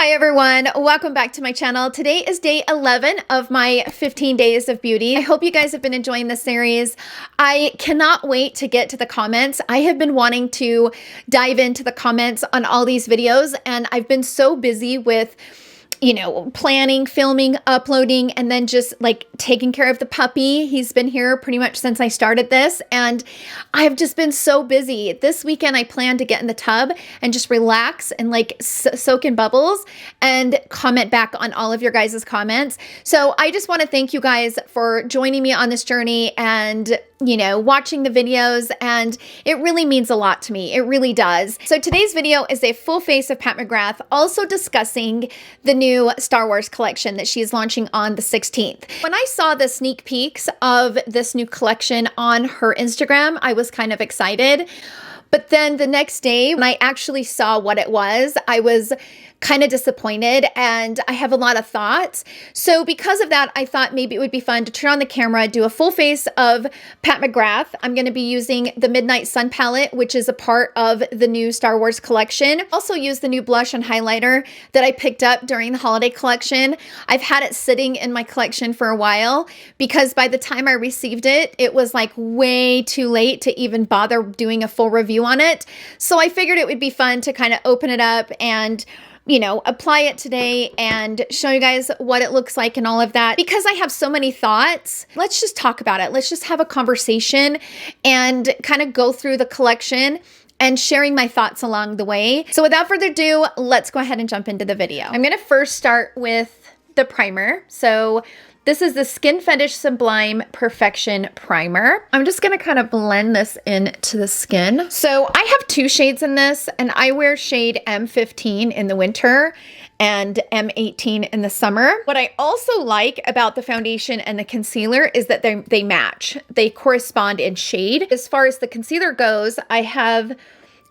Hi everyone, welcome back to my channel. Today is day 11 of my 15 days of beauty. I hope you guys have been enjoying this series. I cannot wait to get to the comments. I have been wanting to dive into the comments on all these videos, and I've been so busy with planning, filming, uploading, and then just like taking care of the puppy. He's been here pretty much since I started this, and I've just been so busy. This weekend, I plan to get in the tub and just relax and like soak in bubbles and comment back on all of your guys' comments. So I just want to thank you guys for joining me on this journey and watching the videos, and it really means a lot to me. It really does. So today's video is a full face of Pat McGrath, also discussing the new Star Wars collection that she's launching on the 16th. When I saw the sneak peeks of this new collection on her Instagram, I was kind of excited. But then the next day, when I actually saw what it was, I was kind of disappointed, and I have a lot of thoughts. So because of that, I thought maybe it would be fun to turn on the camera, do a full face of Pat McGrath. I'm going to be using the Midnight Sun palette, which is a part of the new Star Wars collection. Also use the new blush and highlighter that I picked up during the holiday collection. I've had it sitting in my collection for a while because by the time I received it, it was like way too late to even bother doing a full review on it. So I figured it would be fun to kind of open it up and apply it today and show you guys what it looks like and all of that. Because I have so many thoughts, let's just talk about it. Let's just have a conversation and kind of go through the collection and sharing my thoughts along the way. So without further ado, let's go ahead and jump into the video. I'm going to first start with the primer. So this is the Skin Fetish Sublime Perfection Primer. I'm just gonna kind of blend this into the skin. So I have two shades in this, and I wear shade M15 in the winter and M18 in the summer. What I also like about the foundation and the concealer is that they match. They correspond in shade. As far as the concealer goes, I have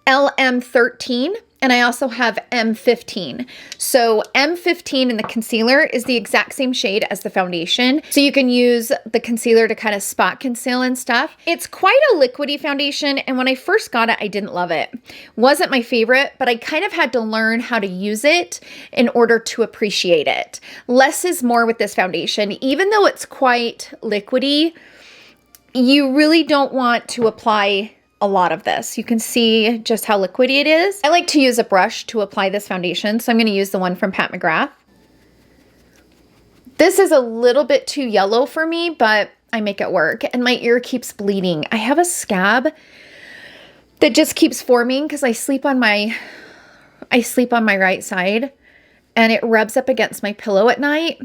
LM13. And I also have M15. So M15 in the concealer is the exact same shade as the foundation. So you can use the concealer to kind of spot conceal and stuff. It's quite a liquidy foundation. And when I first got it, I didn't love it. Wasn't my favorite, but I kind of had to learn how to use it in order to appreciate it. Less is more with this foundation. Even though it's quite liquidy, you really don't want to apply a lot of this. You can see just how liquidy it is. I like to use a brush to apply this foundation, so I'm going to use the one from Pat McGrath. This is a little bit too yellow for me, but I make it work, and my ear keeps bleeding. I have a scab that just keeps forming because I sleep on my right side, and it rubs up against my pillow at night,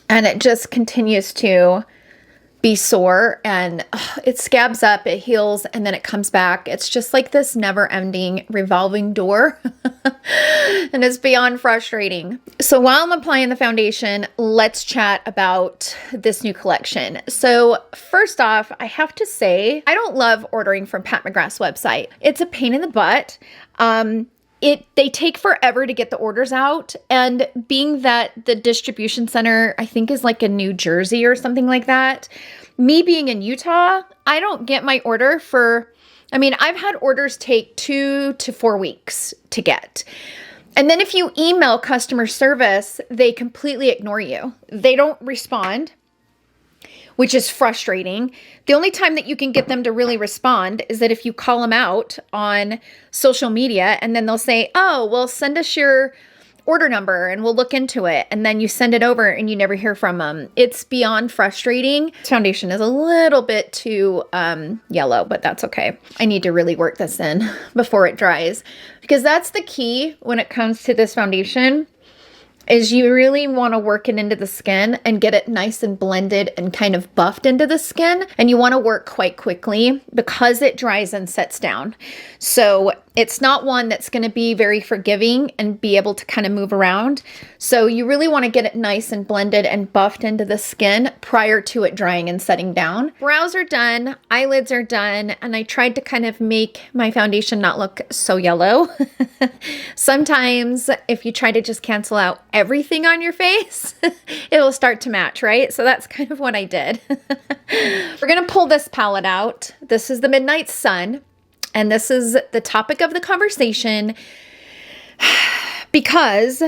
and it just continues to be sore, and it scabs up, it heals, and then it comes back. It's just like this never-ending revolving door, and it's beyond frustrating. So while I'm applying the foundation, let's chat about this new collection. So first off, I have to say, I don't love ordering from Pat McGrath's website. It's a pain in the butt. They take forever to get the orders out, and being that the distribution center, I think, is like in New Jersey or something like that, me being in Utah, I don't get my order for, I've had orders take 2 to 4 weeks to get. And then if you email customer service, they completely ignore you. They don't respond, which is frustrating. The only time that you can get them to really respond is that if you call them out on social media, and then they'll say, oh, well, send us your order number and we'll look into it. And then you send it over and you never hear from them. It's beyond frustrating. This foundation is a little bit too yellow, but that's okay. I need to really work this in before it dries, because that's the key when it comes to this foundation. Is you really want to work it into the skin and get it nice and blended and kind of buffed into the skin. And you want to work quite quickly because it dries and sets down. So it's not one that's going to be very forgiving and be able to kind of move around. So you really want to get it nice and blended and buffed into the skin prior to it drying and setting down. Brows are done, eyelids are done, and I tried to kind of make my foundation not look so yellow. Sometimes if you try to just cancel out everything on your face, it'll start to match, right? So that's kind of what I did. We're going to pull this palette out. This is the Midnight Sun. And this is the topic of the conversation. because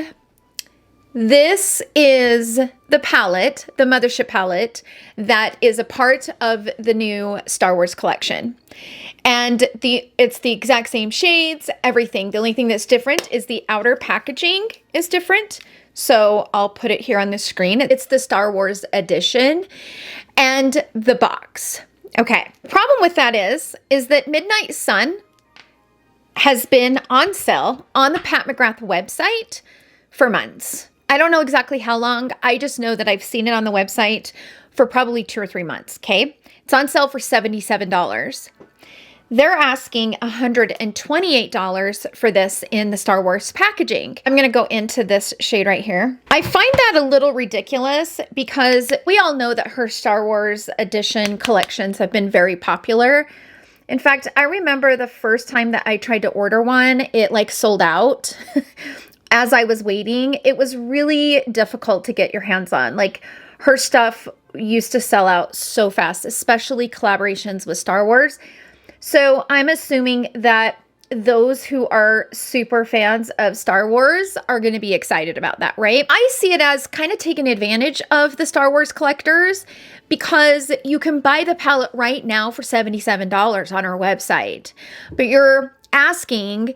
this is the palette, the Mothership palette, that is a part of the new Star Wars collection. And it's the exact same shades, everything. The only thing that's different is the outer packaging is different. So I'll put it here on the screen. It's the Star Wars edition and the box. Okay, problem with that is that Midnight Sun has been on sale on the Pat McGrath website for months. I don't know exactly how long. I just know that I've seen it on the website for probably 2 or 3 months, okay? It's on sale for $77. They're asking $128 for this in the Star Wars packaging. I'm gonna go into this shade right here. I find that a little ridiculous because we all know that her Star Wars edition collections have been very popular. In fact, I remember the first time that I tried to order one, it like sold out. As I was waiting, it was really difficult to get your hands on. Like, her stuff used to sell out so fast, especially collaborations with Star Wars. So I'm assuming that those who are super fans of Star Wars are going to be excited about that, right? I see it as kind of taking advantage of the Star Wars collectors because you can buy the palette right now for $77 on our website, but you're asking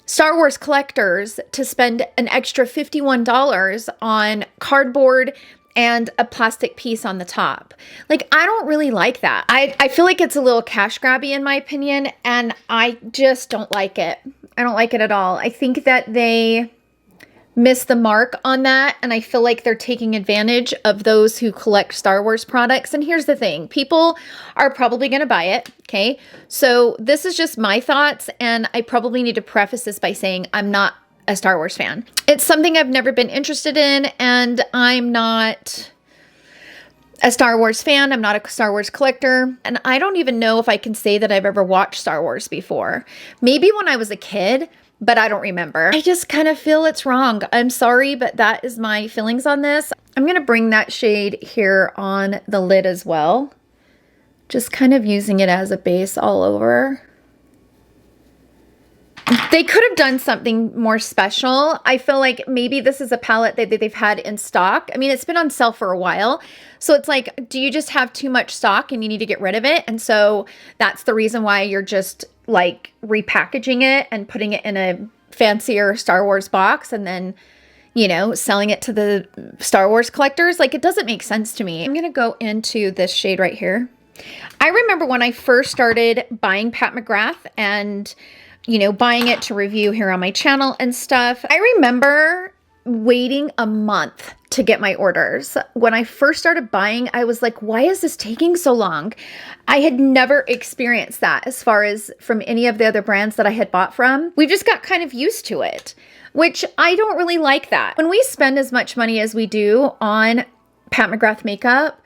Star Wars collectors to spend an extra $51 on cardboard and a plastic piece on the top. Like, I don't really like that. I feel like it's a little cash grabby in my opinion, and I just don't like it. I don't like it at all. I think that they missed the mark on that, and I feel like they're taking advantage of those who collect Star Wars products. And here's the thing, people are probably going to buy it, okay? So this is just my thoughts, and I probably need to preface this by saying I'm not a Star Wars fan. It's something I've never been interested in, and I'm not a Star Wars fan. I'm not a Star Wars collector, and I don't even know if I can say that I've ever watched Star Wars before. Maybe when I was a kid, but I don't remember. I just kind of feel it's wrong. I'm sorry, but that is my feelings on this. I'm gonna bring that shade here on the lid as well. Just kind of using it as a base all over. They could have done something more special. I feel like maybe this is a palette that they've had in stock. I mean, it's been on sale for a while. So it's like, do you just have too much stock and you need to get rid of it? And so that's the reason why you're just like repackaging it and putting it in a fancier Star Wars box and then, you know, selling it to the Star Wars collectors. Like, it doesn't make sense to me. I'm going to go into this shade right here. I remember when I first started buying Pat McGrath and, you know, buying it to review here on my channel and stuff. I remember waiting a month to get my orders. When I first started buying, I was like, why is this taking so long? I had never experienced that as far as from any of the other brands that I had bought from. We just got kind of used to it, which I don't really like that. When we spend as much money as we do on Pat McGrath makeup,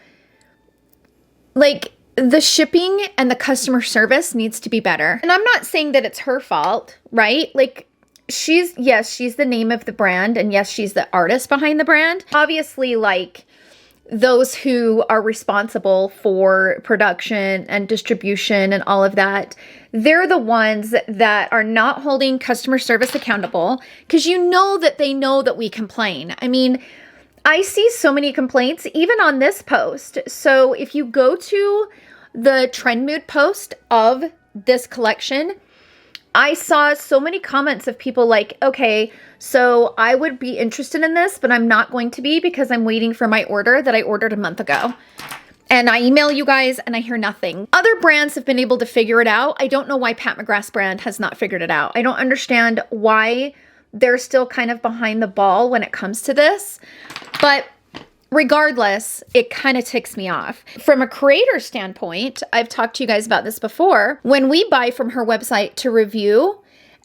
like, the shipping and the customer service needs to be better. And I'm not saying that it's her fault, right? Like, yes, she's the name of the brand, and yes, she's the artist behind the brand. Obviously, like, those who are responsible for production and distribution and all of that, they're the ones that are not holding customer service accountable, because you know that they know that we complain. I mean, I see so many complaints, even on this post. So if you go to the Trend Mood post of this collection, I saw so many comments of people like, okay, so I would be interested in this, but I'm not going to be because I'm waiting for my order that I ordered a month ago. And I email you guys and I hear nothing. Other brands have been able to figure it out. I don't know why Pat McGrath's brand has not figured it out. I don't understand why they're still kind of behind the ball when it comes to this. But regardless, it kind of ticks me off. From a creator standpoint, I've talked to you guys about this before. When we buy from her website to review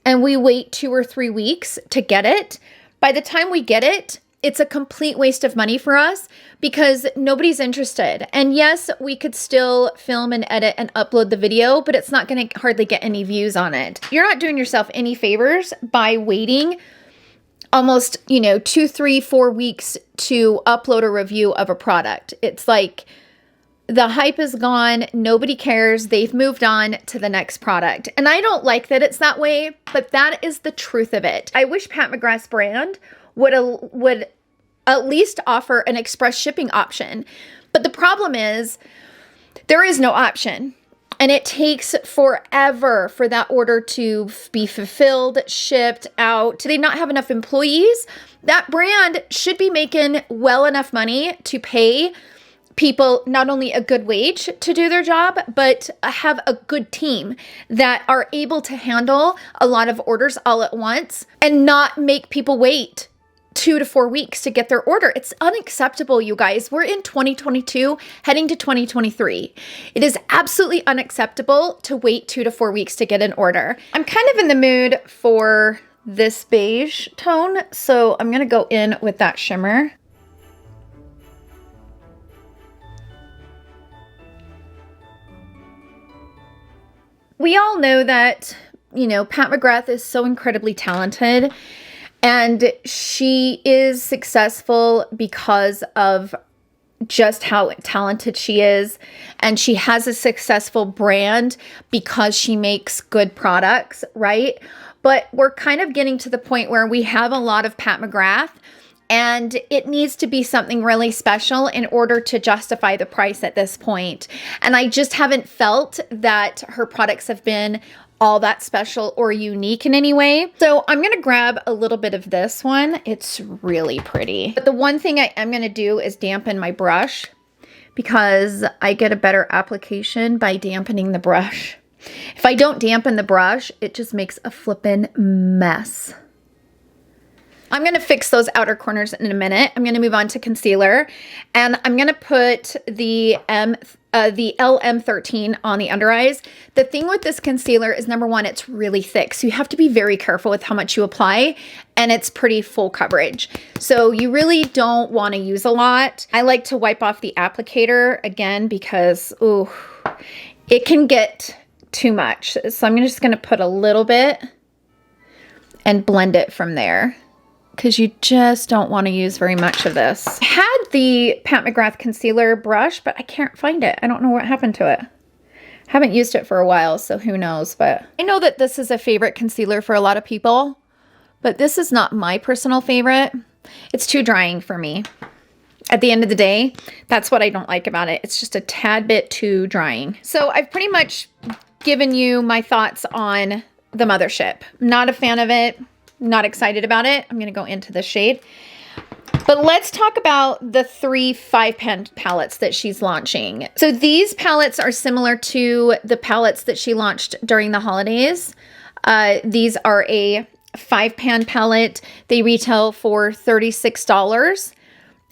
and we wait 2 or 3 weeks to get it, by the time we get it, it's a complete waste of money for us because nobody's interested. And yes, we could still film and edit and upload the video, but it's not going to hardly get any views on it. You're not doing yourself any favors by waiting almost, 2, 3, 4 weeks to upload a review of a product. It's like, The hype is gone. Nobody cares. They've moved on to the next product. And I don't like that it's that way, but that is the truth of it. I wish Pat McGrath's brand would at least offer an express shipping option. But the problem is there is no option. And it takes forever for that order to be fulfilled, shipped out. Do they not have enough employees? That brand should be making well enough money to pay people not only a good wage to do their job, but have a good team that are able to handle a lot of orders all at once and not make people wait 2 to 4 weeks to get their order. It's unacceptable, you guys. We're in 2022, heading to 2023. It is absolutely unacceptable to wait 2 to 4 weeks to get an order. I'm kind of in the mood for this beige tone, so I'm gonna go in with that shimmer. We all know that, you know, Pat McGrath is so incredibly talented. And she is successful because of just how talented she is. And she has a successful brand because she makes good products, right? But we're kind of getting to the point where we have a lot of Pat McGrath, and it needs to be something really special in order to justify the price at this point. And I just haven't felt that her products have been all that special or unique in any way. So I'm gonna grab a little bit of this one. It's really pretty. But the one thing I am gonna do is dampen my brush because I get a better application by dampening the brush. If I don't dampen the brush, it just makes a flippin' mess. I'm gonna fix those outer corners in a minute. I'm gonna move on to concealer, and I'm gonna put the LM13 on the under eyes. The thing with this concealer is, number one, it's really thick, so you have to be very careful with how much you apply, and it's pretty full coverage. So you really don't wanna use a lot. I like to wipe off the applicator again because, ooh, it can get too much. So I'm just gonna put a little bit and blend it from there, because you just don't want to use very much of this. I had the Pat McGrath concealer brush, but I can't find it. I don't know what happened to it. I haven't used it for a while, so who knows, but I know that this is a favorite concealer for a lot of people, but this is not my personal favorite. It's too drying for me. At the end of the day, that's what I don't like about it. It's just a tad bit too drying. So I've pretty much given you my thoughts on the Mothership. Not a fan of it. Not excited about it. I'm going to go into the shade. But let's talk about the 3 5-pan palettes that she's launching. So these palettes are similar to the palettes that she launched during the holidays. These are a 5-pan palette. They retail for $36.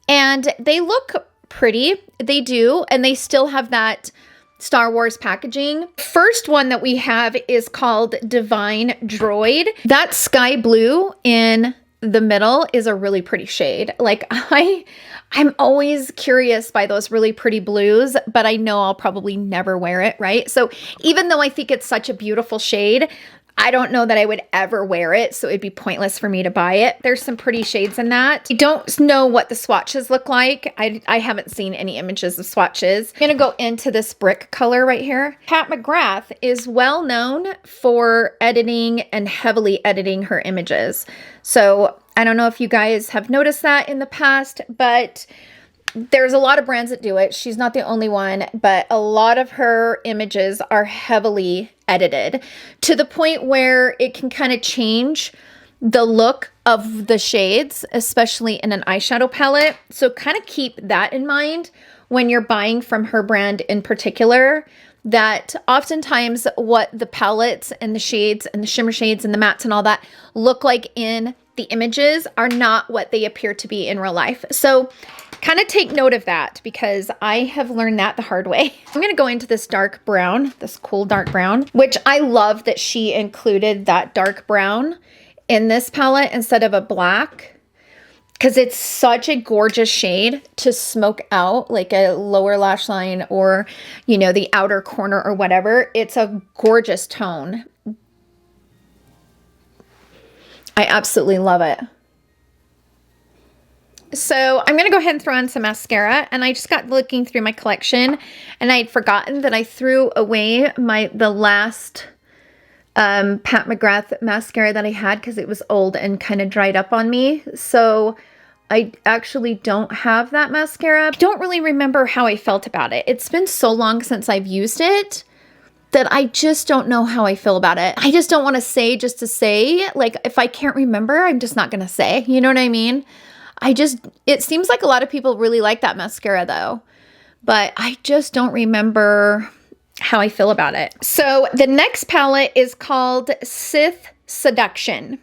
And they look pretty. They do. And they still have that Star Wars packaging. First one that we have is called Divine Droid. That sky blue in the middle is a really pretty shade. Like I'm always curious by those really pretty blues, but I know I'll probably never wear it, right? So even though I think it's such a beautiful shade, I don't know that I would ever wear it, so it'd be pointless for me to buy it. There's some pretty shades in that. I don't know what the swatches look like. I haven't seen any images of swatches. I'm gonna go into this brick color right here. Pat McGrath is well known for editing and heavily editing her images. So I don't know if you guys have noticed that in the past, but there's a lot of brands that do it. She's not the only one, but a lot of her images are heavily edited to the point where it can kind of change the look of the shades, especially in an eyeshadow palette. So kind of keep that in mind when you're buying from her brand in particular, that oftentimes what the palettes and the shades and the shimmer shades and the mattes and all that look like in the images are not what they appear to be in real life. So kind of take note of that, because I have learned that the hard way. I'm going to go into this dark brown, this cool dark brown, which I love that she included that dark brown in this palette instead of a black, because it's such a gorgeous shade to smoke out like a lower lash line or, you know, the outer corner or whatever. It's a gorgeous tone. I absolutely love it. So I'm going to go ahead and throw on some mascara, and I just got looking through my collection and I'd forgotten that I threw away the last Pat McGrath mascara that I had because it was old and kind of dried up on me. So I actually don't have that mascara. I don't really remember how I felt about it. It's been so long since I've used it that I just don't know how I feel about it. I just don't want to say just to say. Like, if I can't remember, I'm just not going to say. You know what I mean? It seems like a lot of people really like that mascara though, but I just don't remember how I feel about it. So the next palette is called Sith Seduction.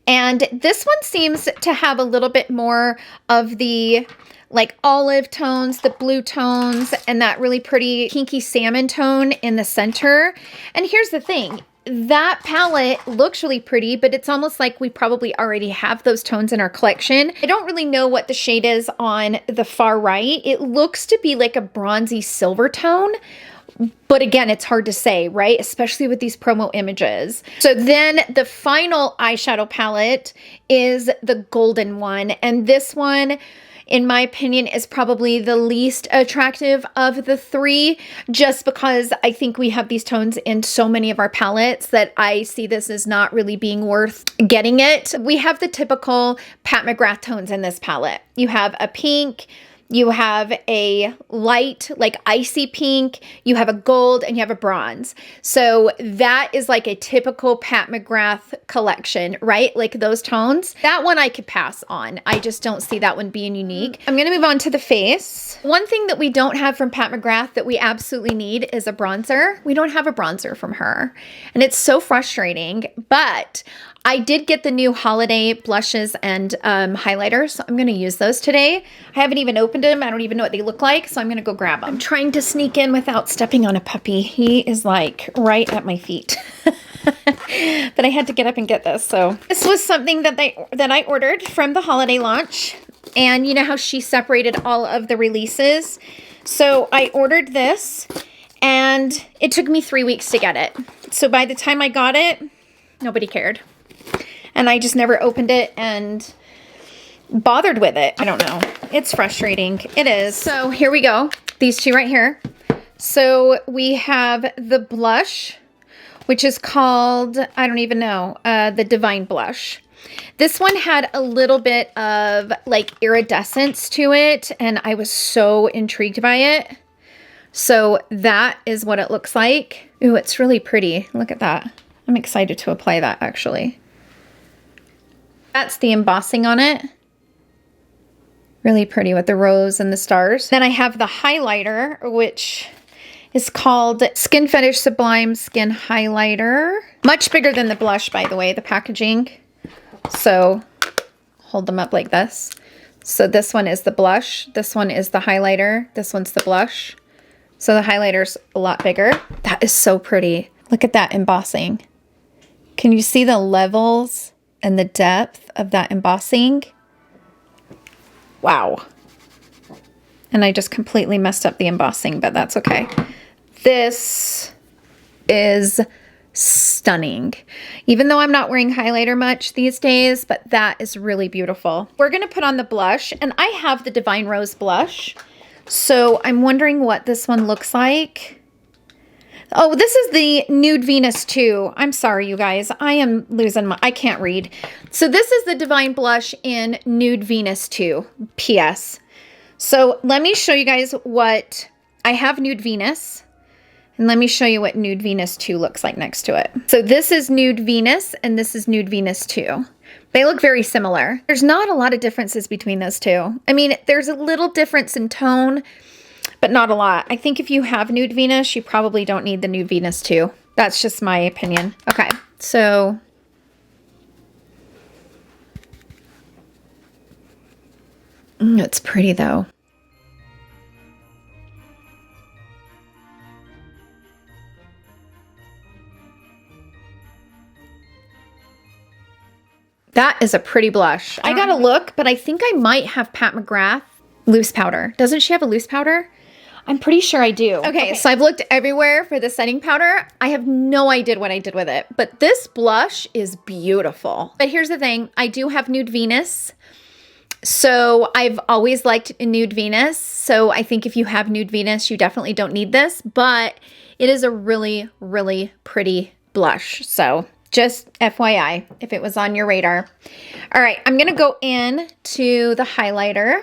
And this one seems to have a little bit more of the like olive tones, the blue tones, and that really pretty pinky salmon tone in the center. And here's the thing. That palette looks really pretty, but it's almost like we probably already have those tones in our collection. I don't really know what the shade is on the far right. It looks to be like a bronzy silver tone, but again, it's hard to say, right? Especially with these promo images. So then the final eyeshadow palette is the golden one. And this one, in my opinion, is probably the least attractive of the three, just because I think we have these tones in so many of our palettes that I see this as not really being worth getting it. We have the typical Pat McGrath tones in this palette. You have a pink, you have a light, like icy pink, you have a gold, and you have a bronze. So that is like a typical Pat McGrath collection, right? Like those tones. That one I could pass on. I just don't see that one being unique. I'm gonna move on to the face. One thing that we don't have from Pat McGrath that we absolutely need is a bronzer. We don't have a bronzer from her. And it's so frustrating, but I did get the new holiday blushes and highlighters, so I'm going to use those today. I haven't even opened them. I don't even know what they look like, so I'm going to go grab them. I'm trying to sneak in without stepping on a puppy. He is like right at my feet. But I had to get up and get this. So this was something that I ordered from the holiday launch. And you know how she separated all of the releases? So I ordered this, and it took me 3 weeks to get it. So by the time I got it, nobody cared. And I just never opened it and bothered with it. I don't know. It's frustrating. It is. So here we go. These two right here. So we have the blush, which is called, I don't even know, the Divine Blush. This one had a little bit of like iridescence to it, and I was so intrigued by it. So that is what it looks like. Ooh, it's really pretty. Look at that. I'm excited to apply that actually. That's the embossing on it. Really pretty with the rose and the stars. Then I have the highlighter, which is called Skin Fetish Sublime Skin Highlighter. Much bigger than the blush, by the way, the packaging. So hold them up like this. So this one is the blush. This one is the highlighter. This one's the blush. So the highlighter's a lot bigger. That is so pretty. Look at that embossing. Can you see the levels and the depth of that embossing? Wow. And I just completely messed up the embossing, but that's okay. This is stunning. Even though I'm not wearing highlighter much these days, but that is really beautiful. We're gonna put on the blush, and I have the Divine Rose blush. So I'm wondering what this one looks like. Oh, this is the Nude Venus 2. I'm sorry, you guys. I am losing I can't read. So this is the Divine Blush in Nude Venus 2, PS. So let me show you guys what, I have Nude Venus, and let me show you what Nude Venus 2 looks like next to it. So this is Nude Venus, and this is Nude Venus 2. They look very similar. There's not a lot of differences between those two. I mean, there's a little difference in tone, but not a lot. I think if you have Nude Venus, you probably don't need the Nude Venus 2. That's just my opinion. Okay, so it's pretty though. That is a pretty blush. I gotta look, but I think I might have Pat McGrath loose powder. Doesn't she have a loose powder? I'm pretty sure I do. Okay, so I've looked everywhere for the setting powder. I have no idea what I did with it, but this blush is beautiful. But here's the thing, I do have Nude Venus, So I've always liked Nude Venus. So I think if you have Nude Venus, you definitely don't need this, but it is a really, really pretty blush. So just FYI, if it was on your radar. All right, I'm gonna go in to the highlighter.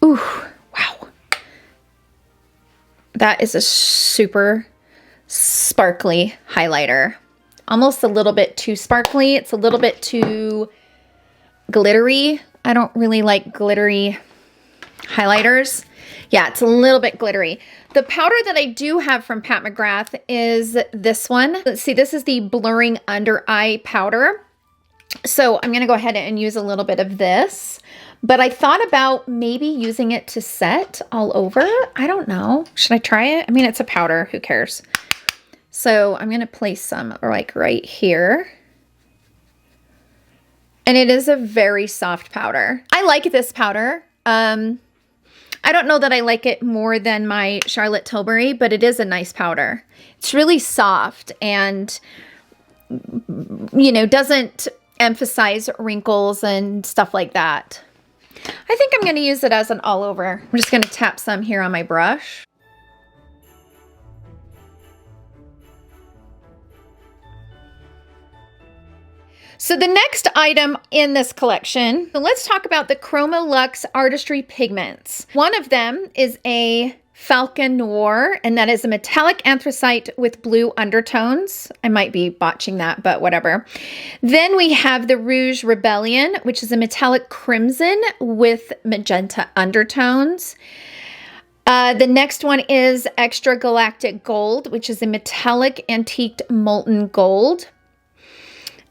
Ooh, wow. That is a super sparkly highlighter. Almost a little bit too sparkly. It's a little bit too glittery. I don't really like glittery highlighters. Yeah, it's a little bit glittery. The powder that I do have from Pat McGrath is this one. Let's see, this is the Blurring Under Eye Powder. So I'm gonna go ahead and use a little bit of this, but I thought about maybe using it to set all over. I don't know. Should I try it? I mean, it's a powder, who cares? So I'm gonna place some like right here. And it is a very soft powder. I like this powder. I don't know that I like it more than my Charlotte Tilbury, but it is a nice powder. It's really soft and, you know, doesn't emphasize wrinkles and stuff like that. I think I'm gonna use it as an all over. I'm just gonna tap some here on my brush. So the next item in this collection, so let's talk about the Chroma Luxe Artistry Pigments. One of them is a Falcon Noir, and that is a metallic anthracite with blue undertones. I might be botching that, but whatever. Then we have the Rouge Rebellion, which is a metallic crimson with magenta undertones. The next one is Extra Galactic Gold, which is a metallic antiqued molten gold.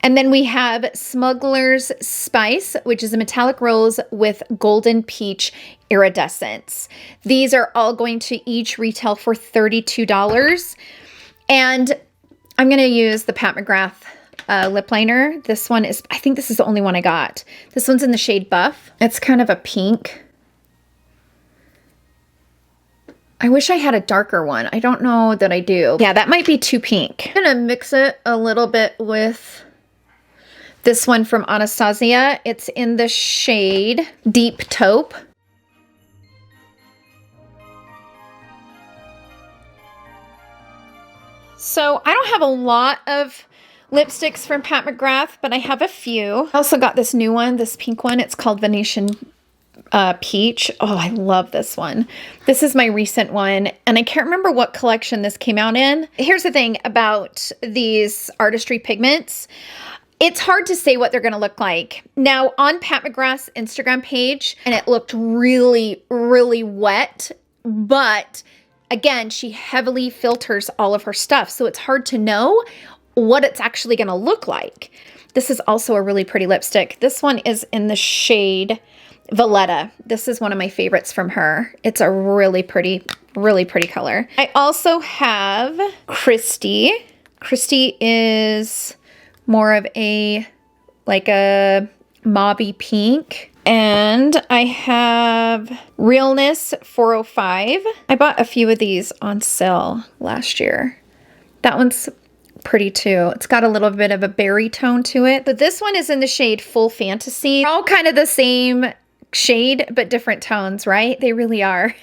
And then we have Smuggler's Spice, which is a metallic rose with golden peach iridescence. These are all going to each retail for $32. And I'm going to use the Pat McGrath lip liner. This one is, I think this is the only one I got. This one's in the shade Buff. It's kind of a pink. I wish I had a darker one. I don't know that I do. Yeah, that might be too pink. I'm going to mix it a little bit with this one from Anastasia. It's in the shade Deep Taupe. So I don't have a lot of lipsticks from Pat McGrath, but I have a few. I also got this new one, this pink one. It's called Venetian Peach. Oh, I love this one. This is my recent one, and I can't remember what collection this came out in. Here's the thing about these artistry pigments. It's hard to say what they're going to look like. Now, on Pat McGrath's Instagram page, and it looked really, really wet, but again, she heavily filters all of her stuff, so it's hard to know what it's actually going to look like. This is also a really pretty lipstick. This one is in the shade Valletta. This is one of my favorites from her. It's a really pretty color. I also have Christy. Christy is more of a, like a mauvey pink. And I have Realness 405. I bought a few of these on sale last year. That one's pretty too. It's got a little bit of a berry tone to it. But this one is in the shade Full Fantasy. They're all kind of the same shade, but different tones, right? They really are.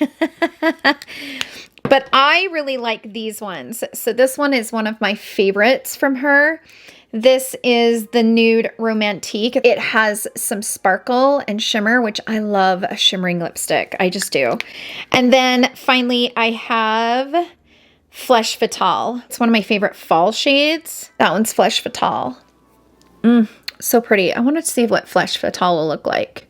But I really like these ones. So this one is one of my favorites from her. This is the Nude Romantique. It has some sparkle and shimmer, which I love a shimmering lipstick. I just do. And then finally, I have Flesh Fatale. It's one of my favorite fall shades. That one's Flesh Fatale. So pretty. I wanted to see what Flesh Fatale will look like.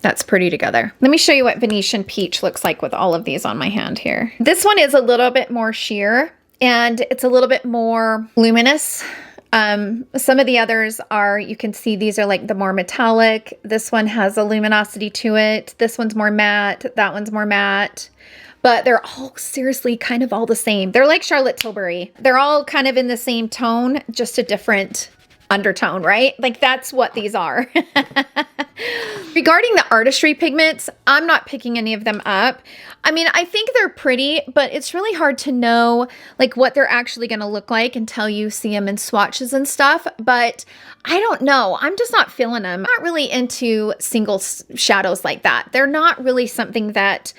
That's pretty together. Let me show you what Venetian Peach looks like with all of these on my hand here. This one is a little bit more sheer and it's a little bit more luminous. Some of the others are, you can see these are like the more metallic. This one has a luminosity to it. This one's more matte. That one's more matte. But they're all seriously kind of all the same. They're like Charlotte Tilbury. They're all kind of in the same tone, just a different undertone, right? Like that's what these are. Regarding the artistry pigments, I'm not picking any of them up. I mean, I think they're pretty, but it's really hard to know like what they're actually going to look like until you see them in swatches and stuff. But I don't know. I'm just not feeling them. I'm not really into single shadows like that. They're not really something that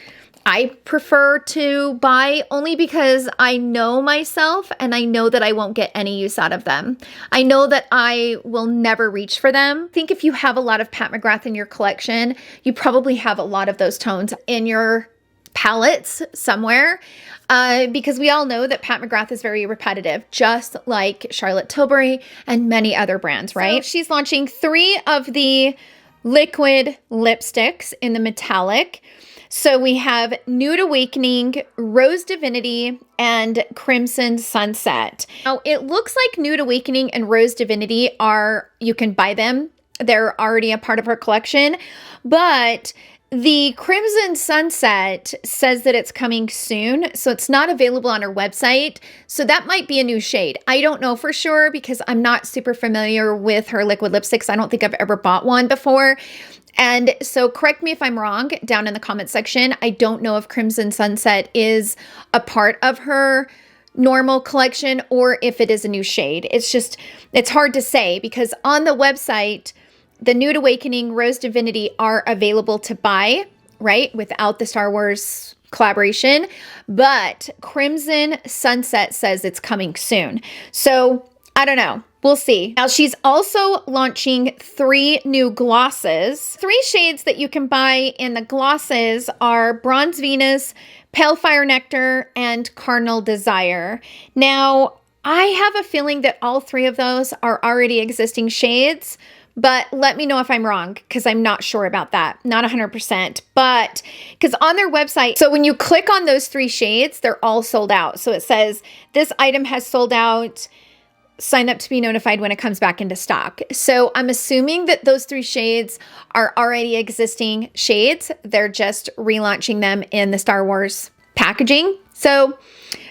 I prefer to buy, only because I know myself and I know that I won't get any use out of them. I know that I will never reach for them. I think if you have a lot of Pat McGrath in your collection, you probably have a lot of those tones in your palettes somewhere, because we all know that Pat McGrath is very repetitive, just like Charlotte Tilbury and many other brands, right? So she's launching 3 of the liquid lipsticks in the metallic. So we have Nude Awakening, Rose Divinity, and Crimson Sunset. Now, it looks like Nude Awakening and Rose Divinity you can buy them. They're already a part of her collection, but the Crimson Sunset says that it's coming soon, so it's not available on her website. So that might be a new shade. I don't know for sure because I'm not super familiar with her liquid lipsticks. I don't think I've ever bought one before. And so correct me if I'm wrong down in the comment section. I don't know if Crimson Sunset is a part of her normal collection or if it is a new shade. It's hard to say because on the website, the Nude Awakening, Rose Divinity are available to buy, right? Without the Star Wars collaboration. But Crimson Sunset says it's coming soon. So I don't know. We'll see. Now, she's also launching 3 new glosses. 3 shades that you can buy in the glosses are Bronze Venus, Pale Fire Nectar, and Carnal Desire. Now, I have a feeling that all 3 of those are already existing shades, but let me know if I'm wrong because I'm not sure about that. Not 100%, but because on their website, so when you click on those 3 shades, they're all sold out. So it says this item has sold out. Sign up to be notified when it comes back into stock. So I'm assuming that those 3 shades are already existing shades. They're just relaunching them in the Star Wars packaging. So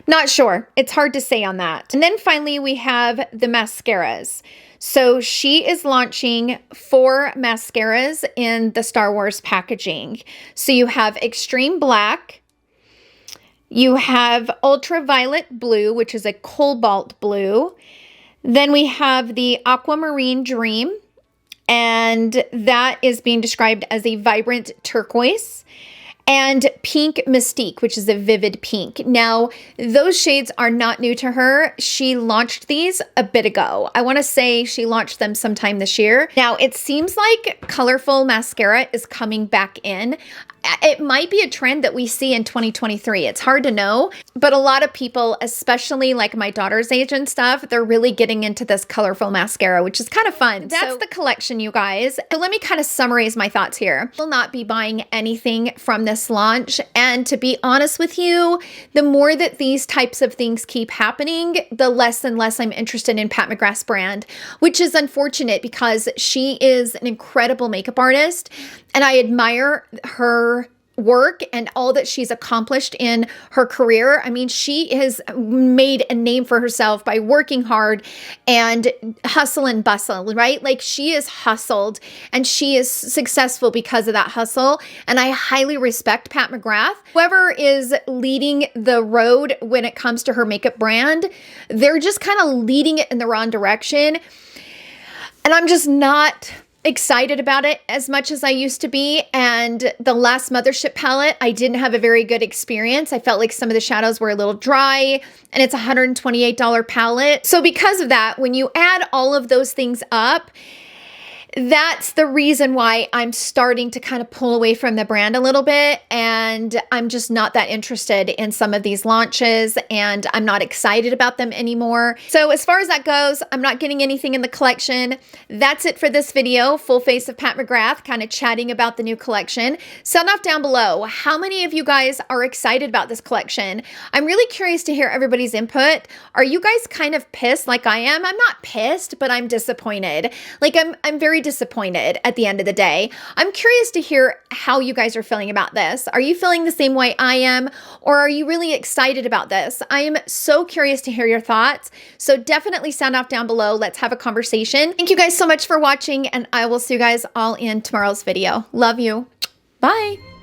not sure. It's hard to say on that. And then finally, we have the mascaras. So she is launching 4 mascaras in the Star Wars packaging. So you have Extreme Black, you have Ultraviolet Blue, which is a cobalt blue. Then we have the Aquamarine Dream, and that is being described as a vibrant turquoise, and Pink Mystique, which is a vivid pink. Now, those shades are not new to her. She launched these a bit ago. I want to say she launched them sometime this year. Now, it seems like colorful mascara is coming back in. It might be a trend that we see in 2023. It's hard to know, but a lot of people, especially like my daughter's age and stuff, they're really getting into this colorful mascara, which is kind of fun. That's the collection, you guys. So let me kind of summarize my thoughts here. I will not be buying anything from this launch. And to be honest with you, the more that these types of things keep happening, the less and less I'm interested in Pat McGrath's brand, which is unfortunate because she is an incredible makeup artist and I admire her work and all that she's accomplished in her career. I mean, she has made a name for herself by working hard and hustle and bustle, right? Like she is hustled and she is successful because of that hustle. And I highly respect Pat McGrath. Whoever is leading the road when it comes to her makeup brand, they're just kind of leading it in the wrong direction. And I'm just not excited about it as much as I used to be. And the last Mothership palette, I didn't have a very good experience. I felt like some of the shadows were a little dry and it's a $128 palette. So because of that, when you add all of those things up, that's the reason why I'm starting to kind of pull away from the brand a little bit. And I'm just not that interested in some of these launches and I'm not excited about them anymore. So as far as that goes, I'm not getting anything in the collection. That's it for this video. Full face of Pat McGrath, kind of chatting about the new collection. Sound off down below. How many of you guys are excited about this collection? I'm really curious to hear everybody's input. Are you guys kind of pissed like I am? I'm not pissed, but I'm disappointed. Like I'm very disappointed at the end of the day. I'm curious to hear how you guys are feeling about this. Are you feeling the same way I am, or are you really excited about this? I am so curious to hear your thoughts. So definitely sound off down below. Let's have a conversation. Thank you guys so much for watching, and I will see you guys all in tomorrow's video. Love you. Bye.